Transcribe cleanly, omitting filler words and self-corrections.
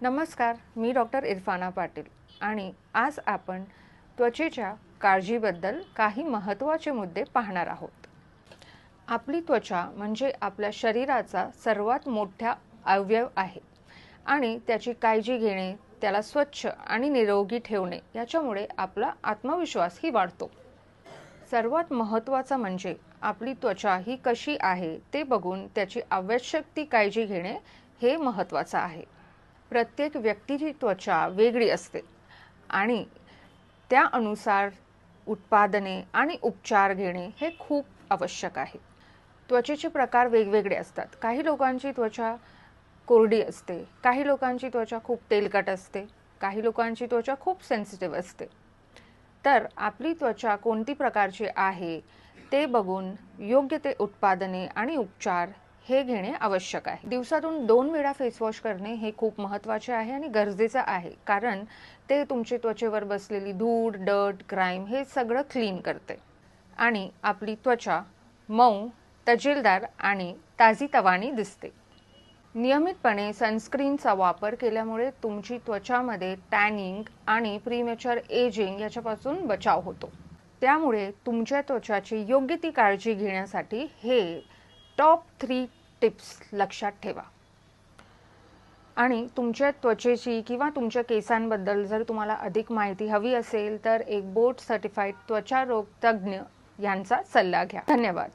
नमस्कार, मी डॉक्टर इरफाना पाटील आणि आज आपण त्वचेच्या काळजीबद्दल काही महत्त्वाचे मुद्दे पाहणार आहोत. आपली त्वचा म्हणजे आपल्या शरीराचा सर्वात मोठा अवयव आहे आणि त्याची काळजी घेणे, त्याला स्वच्छ आणि निरोगी ठेवणे याच्यामुळे आपला आत्मविश्वासही वाढतो. सर्वात महत्त्वाचं म्हणजे आपली त्वचा ही कशी आहे ते बघून त्याची आवश्यक ती काळजी घेणे हे महत्त्वाचं आहे. प्रत्येक व्यक्तीची त्वचा वेगळी असते आणि त्या अनुसार उत्पादने आणि उपचार घेणे हे खूप आवश्यक आहे. त्वचेचे प्रकार वेगवेगळे असतात. काही लोकांची त्वचा कोरडी असते, काही लोकांची त्वचा खूप तेलकट असते, काही लोकांची त्वचा खूप सेन्सिटिव्ह असते. तर आपली त्वचा कोणती प्रकारची आहे ते बघून योग्य ते उत्पादने आणि उपचार हे घेणे आवश्यक आहे. दिवसातून 2 वेळा फेस वॉश करणे हे खूप महत्त्वाचे आहे आणि गरजेचं आहे, कारण ते तुमच्या त्वचेवर बसलेली धूळ, डर्ट, ग्राइम हे सगळं क्लीन करते आणि आपली त्वचा मऊ, तजेलदार आणि ताजीतवानी दिसते. नियमितपणे सनस्क्रीनचा वापर केल्यामुळे तुमची त्वचामध्ये टॅनिंग आणि प्रीमॅच्युअर एजिंग याच्यापासून बचाव होतो. त्यामुळे तुमच्या त्वचाची योग्य ती काळजी घेण्यासाठी हे टॉप 3 टिप्स लक्षात ठेवा. आणि तुमच्या त्वचेची किंवा तुमच्या केसांबद्दल जर तुम्हाला अधिक माहिती हवी असेल तर एक बोर्ड सर्टिफाईड त्वचा रोग तज्ञ यांचा सल्ला घ्या. धन्यवाद.